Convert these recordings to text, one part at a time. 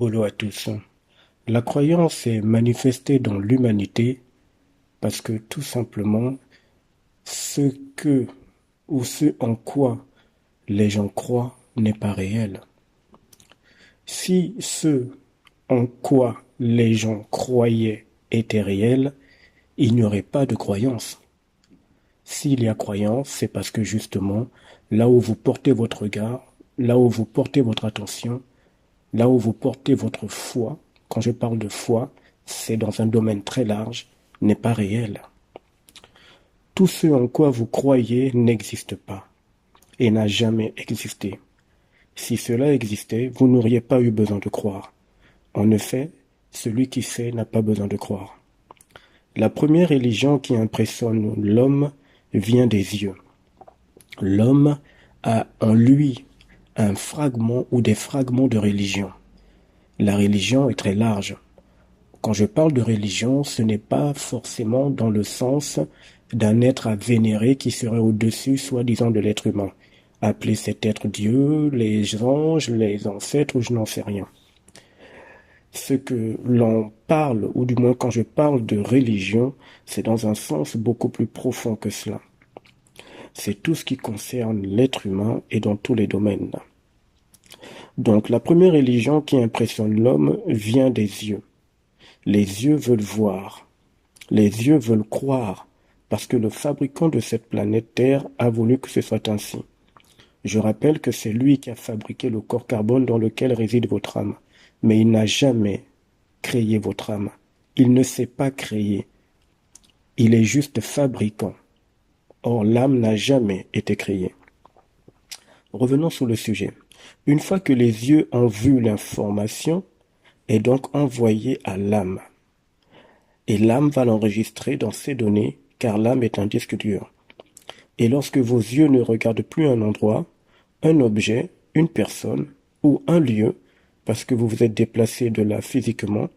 Bonjour à tous. La croyance est manifestée dans l'humanité parce que tout simplement, ce que ou ce en quoi les gens croient n'est pas réel. Si ce en quoi les gens croyaient était réel, il n'y aurait pas de croyance. S'il y a croyance, c'est parce que justement, là où vous portez votre regard, là où vous portez votre attention, là où vous portez votre foi, quand je parle de foi, c'est dans un domaine très large, n'est pas réel. Tout ce en quoi vous croyez n'existe pas et n'a jamais existé. Si cela existait, vous n'auriez pas eu besoin de croire. En effet, celui qui sait n'a pas besoin de croire. La première religion qui impressionne l'homme vient des yeux. L'homme a en lui un fragment ou des fragments de religion. La religion est très large. Quand je parle de religion, ce n'est pas forcément dans le sens d'un être à vénérer qui serait au-dessus, soi-disant, de l'être humain. Appeler cet être Dieu, les anges, les ancêtres, ou je n'en sais rien. Ce que l'on parle, ou du moins quand je parle de religion, c'est dans un sens beaucoup plus profond que cela. C'est tout ce qui concerne l'être humain et dans tous les domaines. Donc la première religion qui impressionne l'homme vient des yeux. Les yeux veulent voir. Les yeux veulent croire, parce que le fabricant de cette planète Terre a voulu que ce soit ainsi. Je rappelle que c'est lui qui a fabriqué le corps carbone dans lequel réside votre âme. Mais il n'a jamais créé votre âme. Il ne s'est pas créé. Il est juste fabricant. Or, l'âme n'a jamais été créée. Revenons sur le sujet. Une fois que les yeux ont vu l'information, est donc envoyée à l'âme. Et l'âme va l'enregistrer dans ses données, car l'âme est un disque dur. Et lorsque vos yeux ne regardent plus un endroit, un objet, une personne ou un lieu, parce que vous vous êtes déplacé de là physiquement,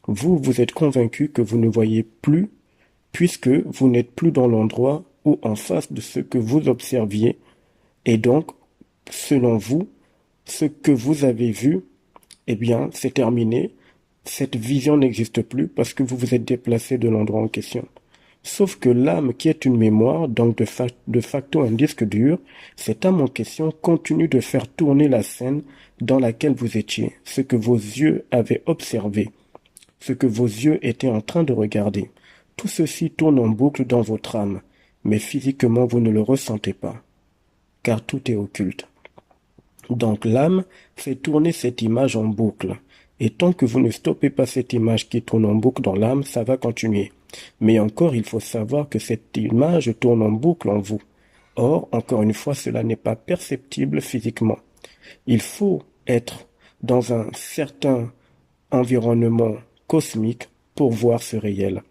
vous vous êtes convaincu que vous ne voyez plus, puisque vous n'êtes plus dans l'endroit ou en face de ce que vous observiez, et donc, selon vous, ce que vous avez vu, eh bien, c'est terminé. Cette vision n'existe plus parce que vous vous êtes déplacé de l'endroit en question. Sauf que l'âme, qui est une mémoire, donc de facto un disque dur, cette âme en question continue de faire tourner la scène dans laquelle vous étiez, ce que vos yeux avaient observé, ce que vos yeux étaient en train de regarder. Tout ceci tourne en boucle dans votre âme, mais physiquement vous ne le ressentez pas, car tout est occulte. Donc l'âme fait tourner cette image en boucle. Et tant que vous ne stoppez pas cette image qui tourne en boucle dans l'âme, ça va continuer. Mais encore, il faut savoir que cette image tourne en boucle en vous. Or, encore une fois, cela n'est pas perceptible physiquement. Il faut être dans un certain environnement cosmique pour voir ce réel.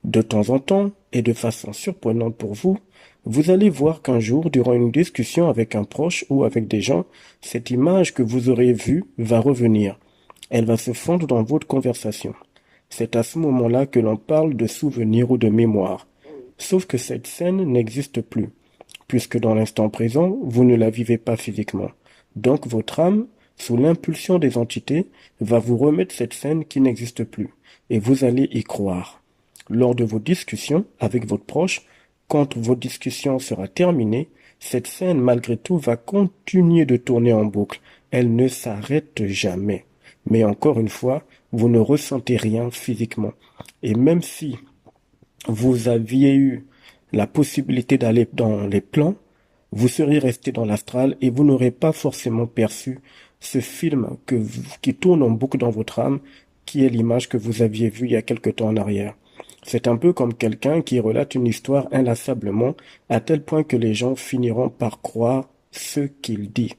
De temps en temps, et de façon surprenante pour vous, vous allez voir qu'un jour, durant une discussion avec un proche ou avec des gens, cette image que vous aurez vue va revenir. Elle va se fondre dans votre conversation. C'est à ce moment-là que l'on parle de souvenir ou de mémoire. Sauf que cette scène n'existe plus, puisque dans l'instant présent, vous ne la vivez pas physiquement. Donc votre âme, sous l'impulsion des entités, va vous remettre cette scène qui n'existe plus, et vous allez y croire. Lors de vos discussions avec votre proche, quand votre discussion sera terminée, cette scène, malgré tout, va continuer de tourner en boucle. Elle ne s'arrête jamais. Mais encore une fois, vous ne ressentez rien physiquement. Et même si vous aviez eu la possibilité d'aller dans les plans, vous seriez resté dans l'astral et vous n'aurez pas forcément perçu ce film qui tourne en boucle dans votre âme, qui est l'image que vous aviez vue il y a quelque temps en arrière. C'est un peu comme quelqu'un qui relate une histoire inlassablement, à tel point que les gens finiront par croire ce qu'il dit.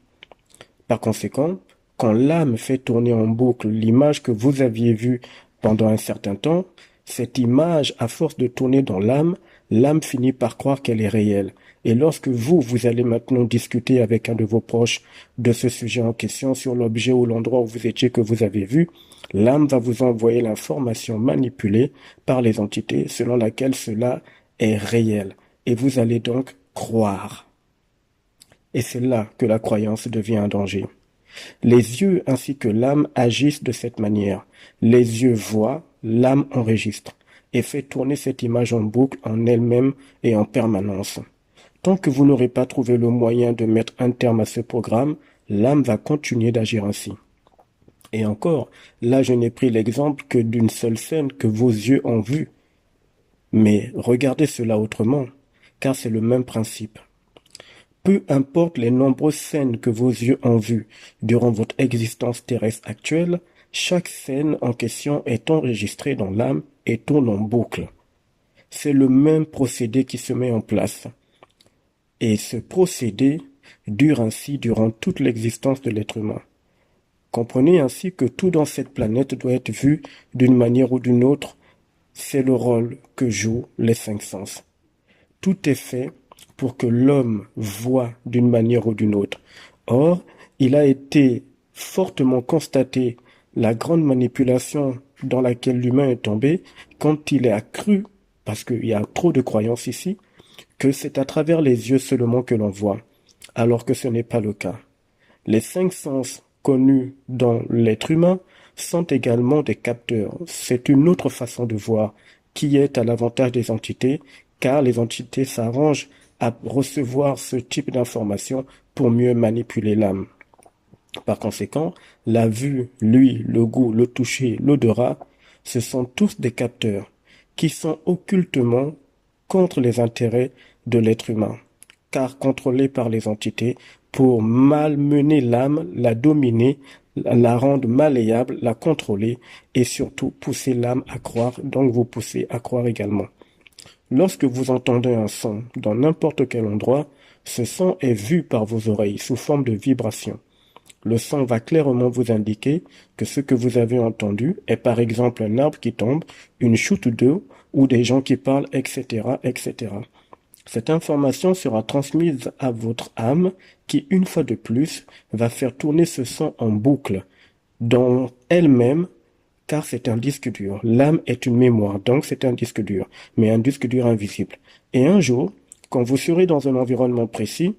Par conséquent, quand l'âme fait tourner en boucle l'image que vous aviez vue pendant un certain temps, cette image, à force de tourner dans l'âme, l'âme finit par croire qu'elle est réelle. Et lorsque vous allez maintenant discuter avec un de vos proches de ce sujet en question sur l'objet ou l'endroit où vous étiez que vous avez vu, l'âme va vous envoyer l'information manipulée par les entités selon laquelle cela est réel. Et vous allez donc croire. Et c'est là que la croyance devient un danger. Les yeux ainsi que l'âme agissent de cette manière. Les yeux voient, l'âme enregistre et fait tourner cette image en boucle en elle-même et en permanence. Tant que vous n'aurez pas trouvé le moyen de mettre un terme à ce programme, l'âme va continuer d'agir ainsi. Et encore, là je n'ai pris l'exemple que d'une seule scène que vos yeux ont vue. Mais regardez cela autrement, car c'est le même principe. Peu importe les nombreuses scènes que vos yeux ont vues durant votre existence terrestre actuelle, chaque scène en question est enregistrée dans l'âme et tourne en boucle. C'est le même procédé qui se met en place. Et ce procédé dure ainsi durant toute l'existence de l'être humain. Comprenez ainsi que tout dans cette planète doit être vu d'une manière ou d'une autre. C'est le rôle que jouent les cinq sens. Tout est fait pour que l'homme voie d'une manière ou d'une autre. Or, il a été fortement constaté la grande manipulation dans laquelle l'humain est tombé quand il a cru, parce qu'il y a trop de croyances ici, que c'est à travers les yeux seulement que l'on voit, alors que ce n'est pas le cas. Les cinq sens connus dans l'être humain sont également des capteurs. C'est une autre façon de voir qui est à l'avantage des entités, car les entités s'arrangent à recevoir ce type d'informations pour mieux manipuler l'âme. Par conséquent, la vue, l'ouïe, le goût, le toucher, l'odorat, ce sont tous des capteurs qui sont occultement contre les intérêts de l'être humain, car contrôlés par les entités pour malmener l'âme, la dominer, la rendre malléable, la contrôler et surtout pousser l'âme à croire, donc vous pousser à croire également. Lorsque vous entendez un son dans n'importe quel endroit, ce son est vu par vos oreilles sous forme de vibration. Le son va clairement vous indiquer que ce que vous avez entendu est par exemple un arbre qui tombe, une chute d'eau ou des gens qui parlent, etc., etc. Cette information sera transmise à votre âme qui, une fois de plus, va faire tourner ce son en boucle dans elle-même, car c'est un disque dur. L'âme est une mémoire, donc c'est un disque dur, mais un disque dur invisible. Et un jour, quand vous serez dans un environnement précis,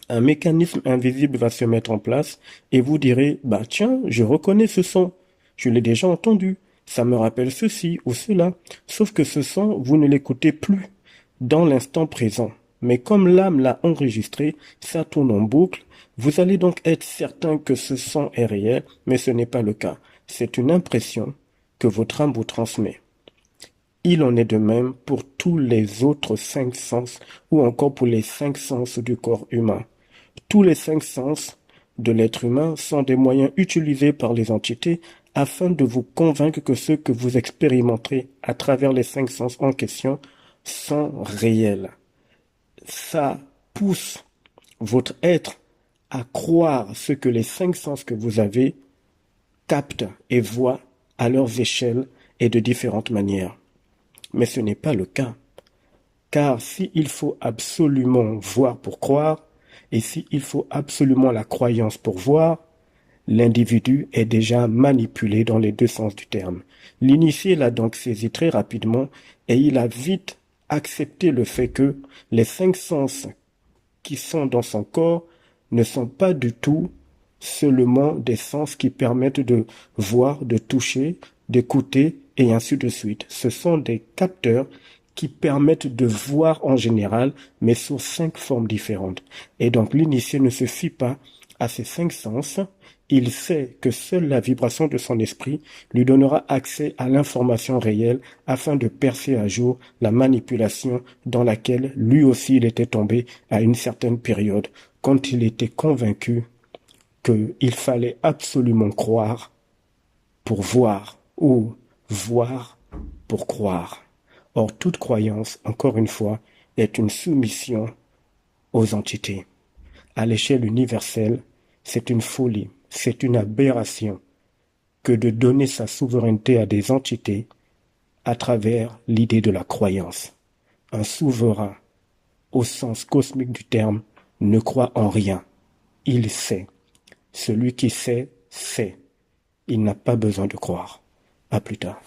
un mécanisme invisible va se mettre en place et vous direz, bah tiens, je reconnais ce son, je l'ai déjà entendu, ça me rappelle ceci ou cela, sauf que ce son, vous ne l'écoutez plus dans l'instant présent. Mais comme l'âme l'a enregistré, ça tourne en boucle, vous allez donc être certain que ce son est réel, mais ce n'est pas le cas. C'est une impression que votre âme vous transmet. Il en est de même pour tous les autres cinq sens ou encore pour les cinq sens du corps humain. Tous les cinq sens de l'être humain sont des moyens utilisés par les entités afin de vous convaincre que ce que vous expérimenterez à travers les cinq sens en question sont réels. Ça pousse votre être à croire ce que les cinq sens que vous avez captent et voient à leurs échelles et de différentes manières. Mais ce n'est pas le cas. Car s'il faut absolument voir pour croire, et s'il faut absolument la croyance pour voir, l'individu est déjà manipulé dans les deux sens du terme. L'initié l'a donc saisi très rapidement et il a vite accepté le fait que les cinq sens qui sont dans son corps ne sont pas du tout seulement des sens qui permettent de voir, de toucher, d'écouter et ainsi de suite. Ce sont des capteurs qui permettent de voir en général, mais sous cinq formes différentes. Et donc l'initié ne se fie pas à ces cinq sens. Il sait que seule la vibration de son esprit lui donnera accès à l'information réelle afin de percer à jour la manipulation dans laquelle lui aussi il était tombé à une certaine période, quand il était convaincu qu'il fallait absolument croire pour voir ou voir pour croire. Or, toute croyance, encore une fois, est une soumission aux entités. À l'échelle universelle, c'est une folie, c'est une aberration que de donner sa souveraineté à des entités à travers l'idée de la croyance. Un souverain, au sens cosmique du terme, ne croit en rien. Il sait. Celui qui sait, sait. Il n'a pas besoin de croire. À plus tard.